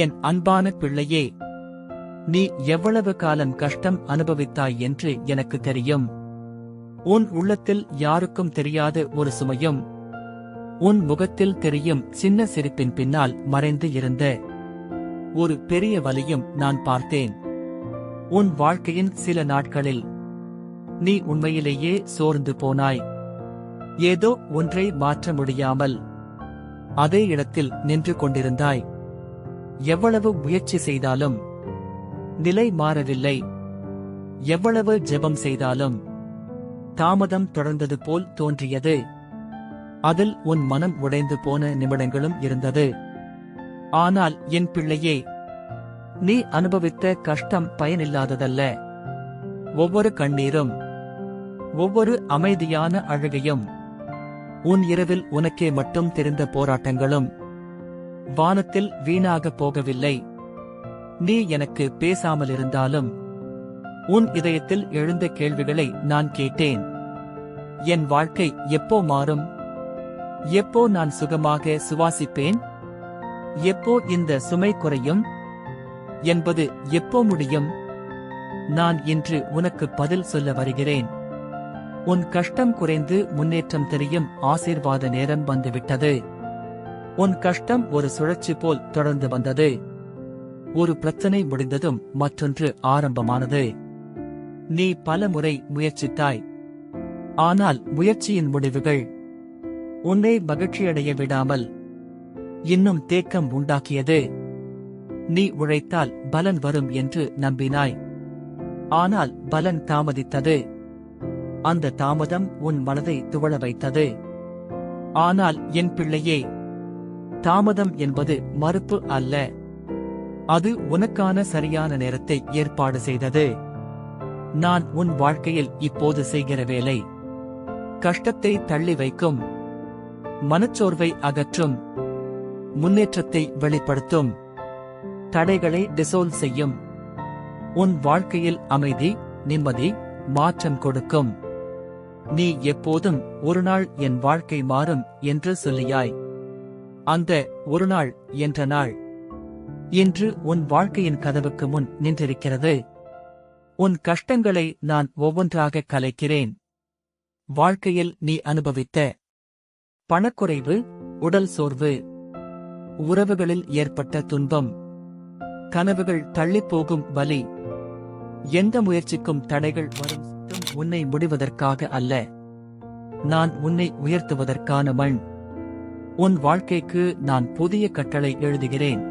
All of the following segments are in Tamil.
என் அன்பான பிள்ளையே, நீ எவ்வளவு காலம் கஷ்டம் அனுபவித்தாய் என்று எனக்கு தெரியும். உன் உள்ளத்தில் யாருக்கும் தெரியாத ஒரு சுமையும், உன் முகத்தில் தெரியும் சின்ன சிரிப்பின் பின்னால் மறைந்து இருந்த ஒரு பெரிய வலியும் நான் பார்த்தேன். உன் வாழ்க்கையின் சில நாட்களில் நீ உண்மையிலேயே சோர்ந்து போனாய். ஏதோ ஒன்றை மாற்ற முடியாமல் அதே இடத்தில் நின்று கொண்டிருந்தாய். எவ்வளவு முயற்சி செய்தாலும் நிலை மாறவில்லை. எவ்வளவு ஜெபம் செய்தாலும் தாமதம் தொடர்ந்தது போல் தோன்றியது. அதில் உன் மனம் உடைந்து போன நிமிடங்களும் இருந்தது. ஆனால் என் பிள்ளையே, நீ அனுபவித்த கஷ்டம் பயனில்லாததல்ல. ஒவ்வொரு கண்ணீரும், ஒவ்வொரு அமைதியான அழுகையும், உன் இரவில் உனக்கே மட்டும் தெரிந்த போராட்டங்களும் வானத்தில் வீணாக போகவில்லை. நீ எனக்கு பேசாமலிருந்தாலும் உன் இதயத்தில் எழுந்த கேள்விகளை நான் கேட்டேன். என் வாழ்க்கை எப்போ மாறும்? எப்போ நான் சுகமாக சுவாசிப்பேன்? எப்போ இந்த சுமை குறையும் என்பது எப்போ முடியும்? நான் இன்று உனக்கு பதில் சொல்ல வருகிறேன். உன் கஷ்டம் குறைந்து முன்னேற்றம் தெரியும் ஆசீர்வாத நேரம் வந்துவிட்டது. உன் கஷ்டம் ஒரு சுழற்சி போல் தொடர்ந்து வந்தது. ஒரு பிரச்சனை முடிந்ததும் மற்றொன்று ஆரம்பமானது. நீ பல முறை முயற்சித்தாய். ஆனால் முயற்சியின் முடிவுகள் உன்னை மகிழ்ச்சியடைய விடாமல் இன்னும் தேக்கம் உண்டாக்கியது. நீ உழைத்தால் பலன் வரும் என்று நம்பினாய். ஆனால் பலன் தாமதித்தது. அந்த தாமதம் உன் மனதை துவள வைத்தது. ஆனால் என் பிள்ளையே, தாமதம் என்பது மறுப்பு அல்ல. அது உனக்கான சரியான நேரத்தை ஏற்பாடு செய்தது. நான் உன் வாழ்க்கையில் இப்போது செய்கிற வேலை கஷ்டத்தை தள்ளி வைக்கும், மனச்சோர்வை அகற்றும், முன்னேற்றத்தை வெளிப்படுத்தும், தடைகளை டிசோல்வ் செய்யும், உன் வாழ்க்கையில் அமைதி, நிம்மதி, மாற்றம் கொடுக்கும். நீ எப்போதும் ஒரு நாள் என் வாழ்க்கை மாறும் என்று சொல்லியாய். அந்த ஒரு நாள் என்ற நாள் இன்று உன் வாழ்க்கையின் கதவுக்கு முன் நின்றிருக்கிறது. உன் கஷ்டங்களை நான் ஒவ்வொன்றாக கலைக்கிறேன். வாழ்க்கையில் நீ அனுபவித்த பணக்குறைவு, உடல் சோர்வு, உறவுகளில் ஏற்பட்ட துன்பம், கனவுகள் தள்ளிப்போகும் வலி, எந்த முயற்சிக்கும் தடைகள் வரும் உன்னை முடிவதற்காக அல்ல, நான் உன்னை உயர்த்துவதற்கான மண். உன் வாழ்க்கைக்கு நான் புதிய கட்டளை எழுதுகிறேன்.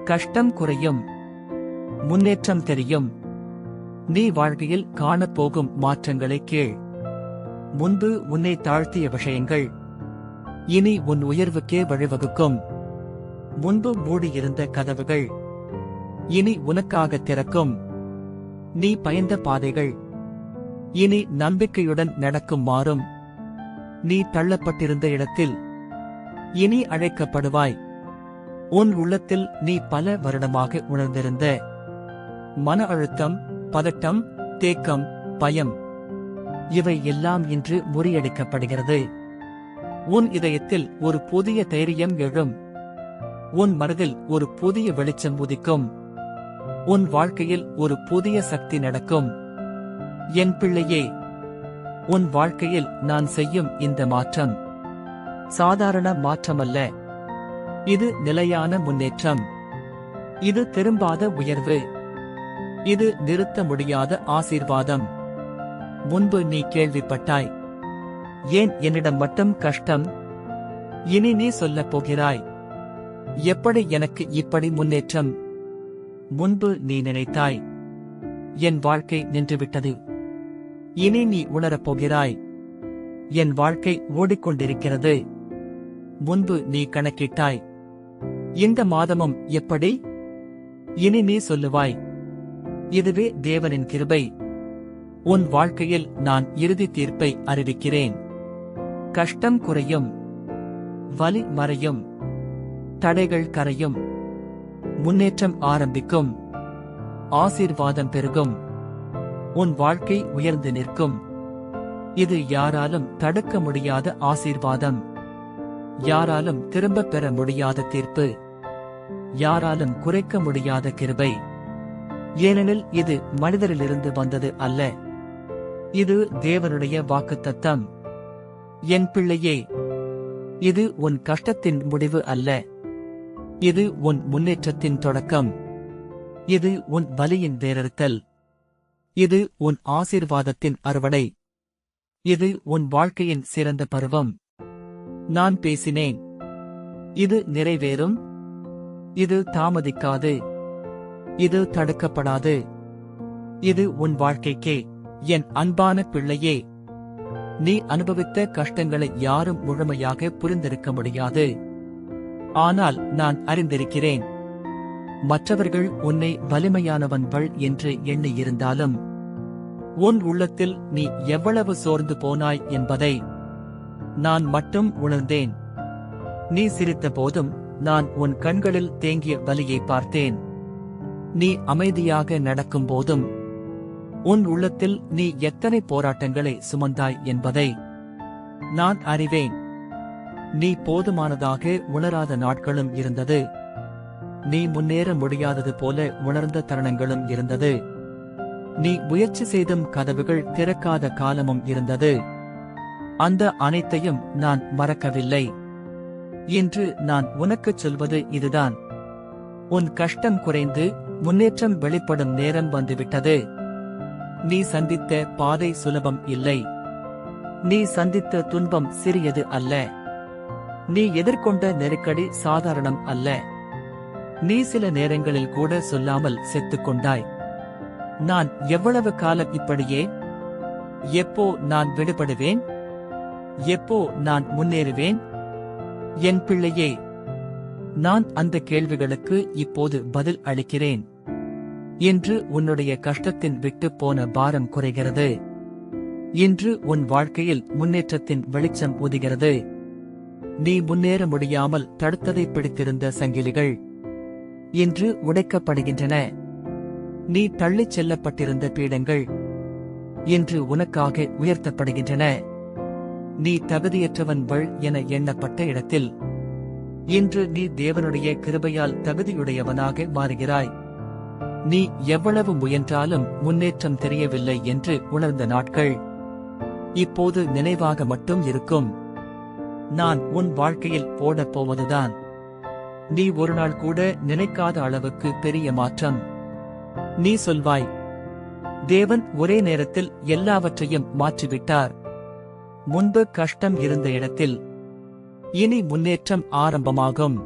கஷ்டம் குறையும், முன்னேற்றம் தெரியும். நீ வாழ்க்கையில் காணப்போகும் மாற்றங்களை கேள். முன்பு உன்னை தாழ்த்திய விஷயங்கள் இனி உன் உயர்வுக்கே வழிவகுக்கும். முன்பு மூடியிருந்த கதவுகள் இனி உனக்காக திறக்கும். நீ பயந்த பாதைகள் இனி நம்பிக்கையுடன் நடக்கும் மாறும். நீ தள்ளப்பட்டிருந்த இடத்தில் இனி அழைக்கப்படுவாய். உன் உள்ளத்தில் நீ பல வருடமாக உணர்ந்திருந்த மன அழுத்தம், பதட்டம், தேக்கம், பயம், இவை எல்லாம் இன்று முறியடிக்கப்படுகிறது. உன் இதயத்தில் ஒரு புதிய தைரியம் எழும். உன் மனதில் ஒரு புதிய வெளிச்சம் உதிக்கும். உன் வாழ்க்கையில் ஒரு புதிய சக்தி நடக்கும். என் பிள்ளையே, உன் வாழ்க்கையில் நான் செய்யும் இந்த மாற்றம் சாதாரண மாற்றமல்ல. இது நிலையான முன்னேற்றம். இது திரும்பாத உயர்வு. இது நிறுத்த முடியாத ஆசீர்வாதம். முன்பு நீ கேள்விப்பட்டாய், ஏன் என்னிடம் மட்டும் கஷ்டம்? இனி நீ சொல்லப் போகிறாய், எப்படி எனக்கு இப்படி முன்னேற்றம்? முன்பு நீ நினைத்தாய், என் வாழ்க்கை நின்றுவிட்டது. இனி நீ உணரப் போகிறாய், என் வாழ்க்கை ஓடிக்கொண்டிருக்கிறது. முன்பு நீ கணக்கிட்டாய், இந்த மாதமும் எப்படி? இனி நீ சொல்லுவாய், இதுவே தேவனின் கிருபை. உன் வாழ்க்கையில் நான் இறுதி தீர்ப்பை அறிவிக்கிறேன். கஷ்டம் குறையும், வலி மறையும், தடைகள் கரையும், முன்னேற்றம் ஆரம்பிக்கும், ஆசீர்வாதம் பெருகும், உன் வாழ்க்கை உயர்ந்து நிற்கும். இது யாராலும் தடுக்க முடியாத ஆசீர்வாதம், யாராலும் திரும்பப் பெற முடியாத தீர்ப்பு. யாராலும் குறைக்க முடியாத கிருபை. ஏனெனில் இது மனிதரிலிருந்து வந்தது அல்ல, இது தேவனுடைய வாக்குத்தத்தம். என் பிள்ளையே, இது உன் கஷ்டத்தின் முடிவு அல்ல, இது உன் முன்னேற்றத்தின் தொடக்கம். இது உன் வலியின் வேரறுத்தல். இது உன் ஆசீர்வாதத்தின் அறுவடை. இது உன் வாழ்க்கையின் சிறந்த பருவம். நான் பேசினேன், இது நிறைவேறும். இது தாமதிக்காது, இது தடுக்கப்படாது. இது உன் வாழ்க்கைக்கே. என் அன்பான பிள்ளையே, நீ அனுபவித்த கஷ்டங்களை யாரும் முழுமையாக புரிந்திருக்க முடியாது. ஆனால் நான் அறிந்திருக்கிறேன். மற்றவர்கள் உன்னை வலிமையானவன்கள் என்று எண்ணியிருந்தாலும் உன் உள்ளத்தில் நீ எவ்வளவு சோர்ந்து போனாய் என்பதை நான் மட்டும் உணர்ந்தேன். நீ சிரித்த போதும் நான் உன் கண்களில் தேங்கிய வலியை பார்த்தேன். நீ அமைதியாக நடக்கும் போதும் உன் உள்ளத்தில் நீ எத்தனை போராட்டங்களை சுமந்தாய் என்பதை நான் அறிவேன். நீ போதுமானதாக உணராத நாட்களும் இருந்தது. நீ முன்னேற முடியாதது போல உணர்ந்த தருணங்களும் இருந்தது. நீ முயற்சி செய்தும் கதவுகள் திறக்காத காலமும் இருந்தது. அந்த அனைத்தையும் நான் மறக்கவில்லை. இன்று நான் உனக்குச் சொல்வது இதுதான். உன் கஷ்டம் குறைந்து முன்னேற்றம் வெளிப்படும் நேரம் வந்துவிட்டது. நீ சந்தித்த பாதை சுலபம் இல்லை. நீ சந்தித்த துன்பம் சிறியது அல்ல. நீ எதிர்கொண்ட நெருக்கடி சாதாரணம் அல்ல. நீ சில நேரங்களில் கூட சொல்லாமல் செத்துக் கொண்டாய். நான் எவ்வளவு காலம் இப்படியே? எப்போ நான் விடுபடுவேன்? எப்போ நான் முன்னேறுவேன்? என் பிள்ளையே, நான் அந்த கேள்விகளுக்கு இப்போது பதில் அளிக்கிறேன். இன்று உன்னுடைய கஷ்டத்தின் விட்டு போன பாரம் குறைகிறது. இன்று உன் வாழ்க்கையில் முன்னேற்றத்தின் வெளிச்சம் ஊதுகிறது. நீ முன்னேற முடியாமல் தடுத்ததை பிடித்திருந்த சங்கிலிகள் இன்று உடைக்கப்படுகின்றன. நீ தள்ளிச் செல்லப்பட்டிருந்த பீடங்கள் இன்று உனக்காக உயர்த்தப்படுகின்றன. நீ தகுதியற்றவன்கள் என எண்ணப்பட்ட இடத்தில் இன்று நீ தேவனுடைய கிருபையால் தகுதியுடையவனாக மாறுகிறாய். நீ எவ்வளவு முயன்றாலும் முன்னேற்றம் தெரியவில்லை என்று உணர்ந்த நாட்கள் இப்போது நினைவாக மட்டும் இருக்கும். நான் உன் வாழ்க்கையில் போடப் போவதுதான். நீ ஒரு நாள் கூட நினைக்காத அளவுக்கு பெரிய மாற்றம். நீ சொல்வாய், தேவன் ஒரே நேரத்தில் எல்லாவற்றையும் மாற்றிவிட்டார். முன்பு கஷ்டம் இருந்த இடத்தில் இனி முன்னேற்றம் ஆரம்பமாகும்.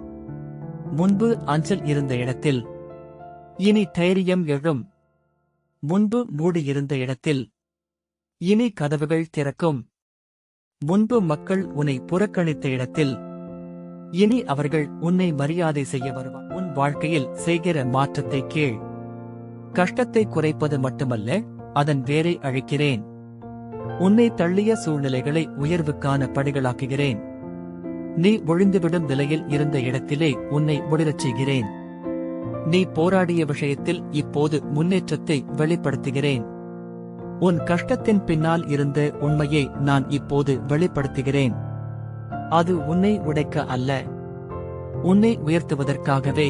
முன்பு அஞ்சல் இருந்த இடத்தில் இனி தைரியம் எழும். முன்பு மூடியிருந்த இடத்தில் இனி கதவுகள் திறக்கும். முன்பு மக்கள் உன்னை புறக்கணித்த இடத்தில் இனி அவர்கள் உன்னை மரியாதை செய்ய வருவார். உன் வாழ்க்கையில் செய்கிற மாற்றத்தை கேள். கஷ்டத்தை குறைப்பது மட்டுமல்ல, அதன் வேரை அழிக்கிறேன். உன்னை தள்ளிய சூழ்நிலைகளை உயர்வுக்கான படிகளாக்குகிறேன். நீ ஒழிந்துவிடும் நிலையில் இருந்த இடத்திலே உன்னை ஒளிரச் செய்கிறேன். நீ போராடிய விஷயத்தில் இப்போது முன்னேற்றத்தை வெளிப்படுத்துகிறேன். உன் கஷ்டத்தின் பின்னால் இருந்த உண்மையை நான் இப்போது வெளிப்படுத்துகிறேன். அது உன்னை உடைக்க அல்ல, உன்னை உயர்த்துவதற்காகவே.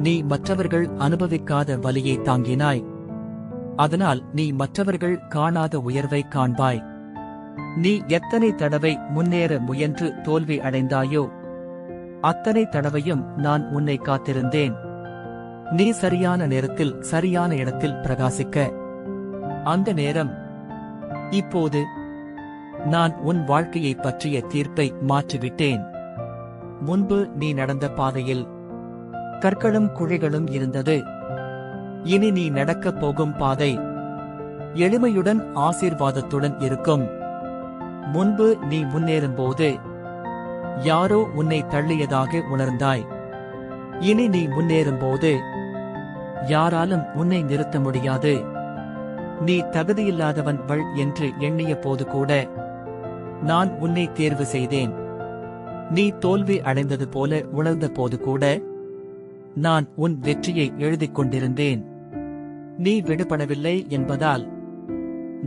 நீ மற்றவர்கள் அனுபவிக்காத வலியை தாங்கினாய். அதனால் நீ மற்றவர்கள் காணாத உயர்வை காண்பாய். நீ எத்தனை தடவை முன்னேற முயன்று தோல்வி அடைந்தாயோ அத்தனை தடவையும் நான் உன்னை காத்திருந்தேன். நீ சரியான நேரத்தில் சரியான இடத்தில் பிரகாசிக்க. அந்த நேரம் இப்போது. நான் உன் வாழ்க்கையை பற்றிய தீர்ப்பை மாற்றிவிட்டேன். முன்பு நீ நடந்த பாதையில் கற்களும் குழிகளும் இருந்தது. இனி நீ நடக்கப் போகும் பாதை எளிமையுடன் ஆசீர்வாதத்துடன் இருக்கும். முன்பு நீ முன்னேறும்போது யாரோ உன்னை தள்ளியதாக உணர்ந்தாய். இனி நீ முன்னேறும்போது யாராலும் உன்னை நிறுத்த முடியாது. நீ தகுதியில்லாதவன்கள் என்று எண்ணிய போது கூட நான் உன்னை தேர்வு செய்தேன். நீ தோல்வி அடைந்தது போல உணர்ந்த போது கூட நான் உன் வெற்றியை எழுதிக் கொண்டிருந்தேன். நீ விடுபடவில்லை என்பதால்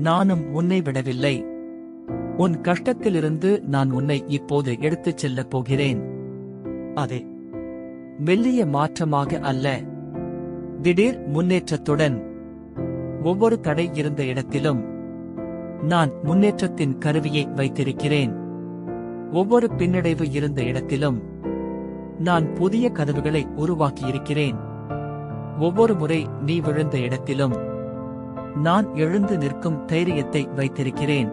நானும் உன்னை விடவில்லை. உன் கஷ்டத்திலிருந்து நான் உன்னை இப்போது எடுத்துச் செல்லப் போகிறேன். அதே மெல்லிய மாற்றமாக அல்ல, திடீர் முன்னேற்றத்துடன். ஒவ்வொரு தடை இருந்த இடத்திலும் நான் முன்னேற்றத்தின் கருவியை வைத்திருக்கிறேன். ஒவ்வொரு பின்னடைவு இருந்த இடத்திலும் நான் புதிய கதவுகளை உருவாக்கியிருக்கிறேன். ஒவ்வொரு முறை நீ விழுந்த இடத்திலும் நான் எழுந்து நிற்கும் தைரியத்தை வைத்திருக்கிறேன்.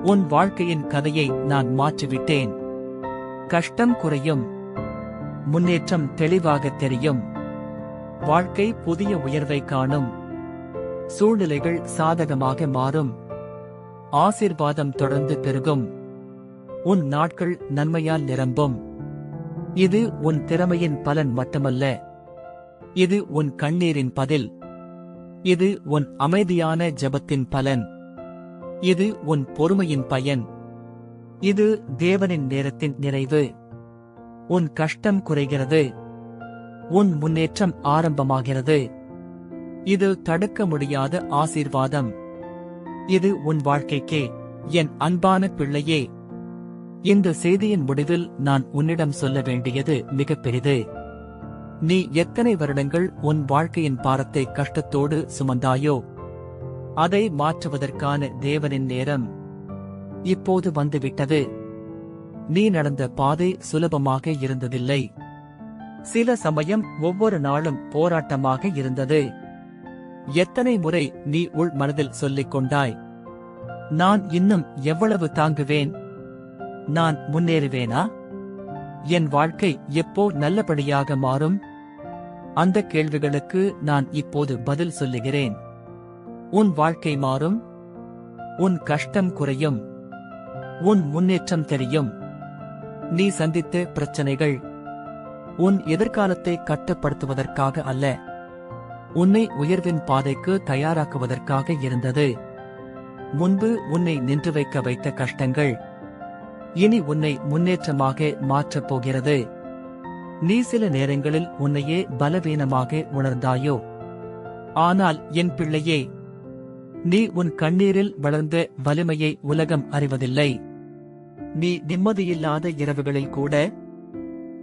உன் வாழ்க்கையின் கதையை நான் மாற்றிவிட்டேன். கஷ்டம் குறையும், முன்னேற்றம் தெளிவாக தெரியும். வாழ்க்கை புதிய உயர்வை காணும். சூழ்நிலைகள் சாதகமாக மாறும். ஆசீர்வாதம் தொடர்ந்து பெருகும். உன் நாட்கள் நன்மையால் நிரம்பும். இது உன் திறமையின் பலன் மட்டுமல்ல, இது உன் கண்ணீரின் பதில். இது உன் அமைதியான ஜெபத்தின் பலன். இது உன் பொறுமையின் பயன். இது தேவனின் நேரத்தின் நிறைவு. உன் கஷ்டம் குறைகிறது. உன் முன்னேற்றம் ஆரம்பமாகிறது. இது தடுக்க முடியாத ஆசீர்வாதம். இது உன் வாழ்க்கைக்கே. என் அன்பான பிள்ளையே, இந்த செய்தியின் முடிவில் நான் உன்னிடம் சொல்ல வேண்டியது மிகப் பெரிது. நீ எத்தனை வருடங்கள் உன் வாழ்க்கையின் பாரத்தை கஷ்டத்தோடு சுமந்தாயோ, அதை மாற்றுவதற்கான தேவனின் நேரம் இப்போது வந்துவிட்டது. நீ நடந்த பாதை சுலபமாக இருந்ததில்லை. சில சமயம் ஒவ்வொரு நாளும் போராட்டமாக இருந்தது. எத்தனை முறை நீ உள் மனதில் சொல்லிக் கொண்டாய், நான் இன்னும் எவ்வளவு தாங்குவேன்? நான் முன்னேறுவேனா? என் வாழ்க்கை எப்போ நல்லபடியாக மாறும்? அந்த கேள்விகளுக்கு நான் இப்போது பதில் சொல்லுகிறேன். உன் வாழ்க்கை மாறும். உன் கஷ்டம் குறையும். உன் முன்னேற்றம் தெரியும். நீ சந்தித்த பிரச்சனைகள் உன் எதிர்காலத்தை கட்டுப்படுத்துவதற்காக அல்ல, உன்னை உயர்வின் பாதைக்கு தயாராக்குவதற்காக இருந்தது. முன்பு உன்னை நின்று வைக்க வைத்த கஷ்டங்கள் இனி உன்னை முன்னேற்றமாக மாற்றப் போகிறது. நீ சில நேரங்களில் உன்னையே பலவீனமாக உணர்ந்தாயோ? ஆனால் என் பிள்ளையே, நீ உன் கண்ணீரில் வளர்ந்த வலிமையை உலகம் அறிவதில்லை. நீ நிம்மதியில்லாத இரவுகளில் கூட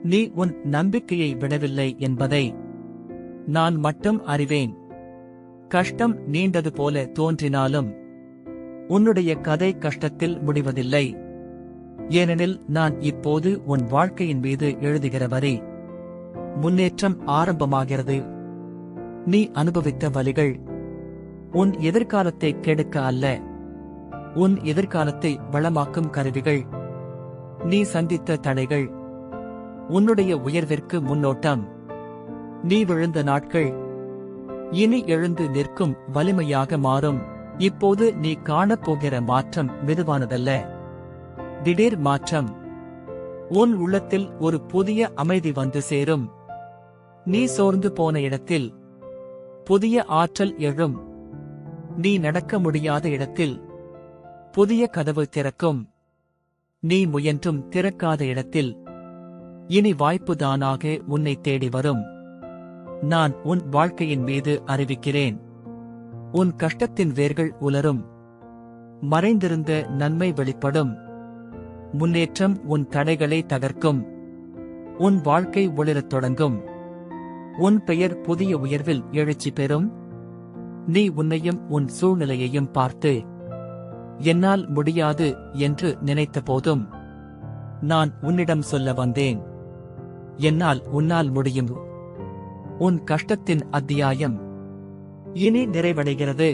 நீ உன் நம்பிக்கையை விடவில்லை என்பதை நான் மட்டும் அறிவேன். கஷ்டம் நீண்டது போல தோன்றினாலும் உன்னுடைய கதை கஷ்டத்தில் முடிவதில்லை. ஏனெனில் நான் இப்போது உன் வாழ்க்கையின் மீது எழுதுகிற வரி முன்னேற்றம் ஆரம்பமாகிறது. நீ அனுபவித்த வலிகள் உன் எதிர்காலத்தை கெடுக்க அல்ல, உன் எதிர்காலத்தை வளமாக்கும் கருவிகள். நீ சந்தித்த தடைகள் உன்னுடைய உயர்விற்கு முன்னோட்டம். நீ விழுந்த நாட்கள் இனி எழுந்து நிற்கும் வலிமையாக மாறும். இப்போது நீ காணப்போகிற மாற்றம் மெதுவானதல்ல, திடீர் மாற்றம். உன் உள்ளத்தில் ஒரு புதிய அமைதி வந்து சேரும். நீ சோர்ந்து போன இடத்தில் புதிய ஆற்றல் எழும். நீ நடக்க முடியாத இடத்தில் புதிய கதவு திறக்கும். நீ முயன்றும் திறக்காத இடத்தில் இனி வாய்ப்பு தானாக உன்னை தேடி வரும். நான் உன் வாழ்க்கையின் மீது அறிவிக்கிறேன், உன் கஷ்டத்தின் வேர்கள் உலரும். மறைந்திருந்த நன்மை வெளிப்படும். முன்னேற்றம் உன் தடைகளை தகர்க்கும். உன் வாழ்க்கை ஒளிரத் தொடங்கும். உன் பெயர் புதிய உயர்வில் எழுச்சி பெறும். நீ உன்னையும் உன் சூழ்நிலையையும் பார்த்து என்னால் முடியாது என்று நினைத்த போதும் நான் உன்னிடம் சொல்ல வந்தேன், என்னால் உன்னால் முடியும். உன் கஷ்டத்தின் அத்தியாயம் இனி நிறைவடைகிறது.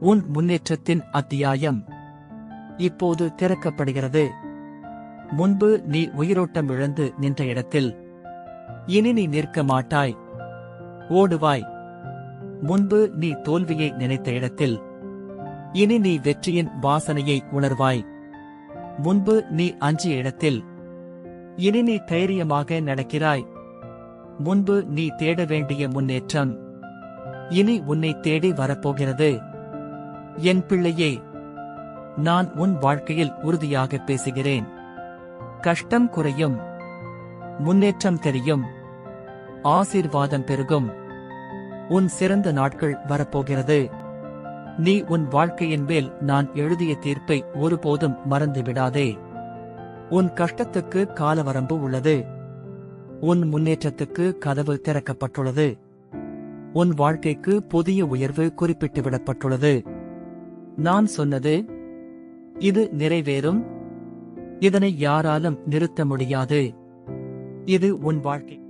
உன் முன்னேற்றத்தின் அத்தியாயம் இப்போது திறக்கப்படுகிறது. முன்பு நீ உயிரோட்டம் இழந்து நின்ற இடத்தில் இனி நீ நிற்க மாட்டாய், ஓடுவாய். முன்பு நீ தோல்வியை நினைத்த இடத்தில் இனி நீ வெற்றியின் வாசனையை உணர்வாய். முன்பு நீ அஞ்சிய இடத்தில் இனி நீ தைரியமாக நடக்கிறாய். முன்பு நீ தேட வேண்டிய முன்னேற்றம் இனி உன்னை தேடி வரப்போகிறது. என் பிள்ளையே, நான் உன் வாழ்க்கையில் உறுதியாக பேசுகிறேன். கஷ்டம் குறையும், முன்னேற்றம் தெரியும், ஆசீர்வாதம் பெருகும். உன் சிறந்த நாட்கள் வரப்போகிறது. நீ உன் வாழ்க்கையின் மேல் நான் எழுதிய தீர்ப்பை ஒருபோதும் மறந்து விடாதே. உன் கஷ்டத்துக்கு காலவரம்பு உள்ளது. உன் முன்னேற்றத்துக்கு கதவு திறக்கப்பட்டுள்ளது. உன் வாழ்க்கைக்கு புதிய உயர்வு குறிப்பிட்டுவிடப்பட்டுள்ளது. நான் சொன்னது, இது நிறைவேறும். இதனை யாராலும் நிறுத்த முடியாது. இது உன் வாழ்க்கை.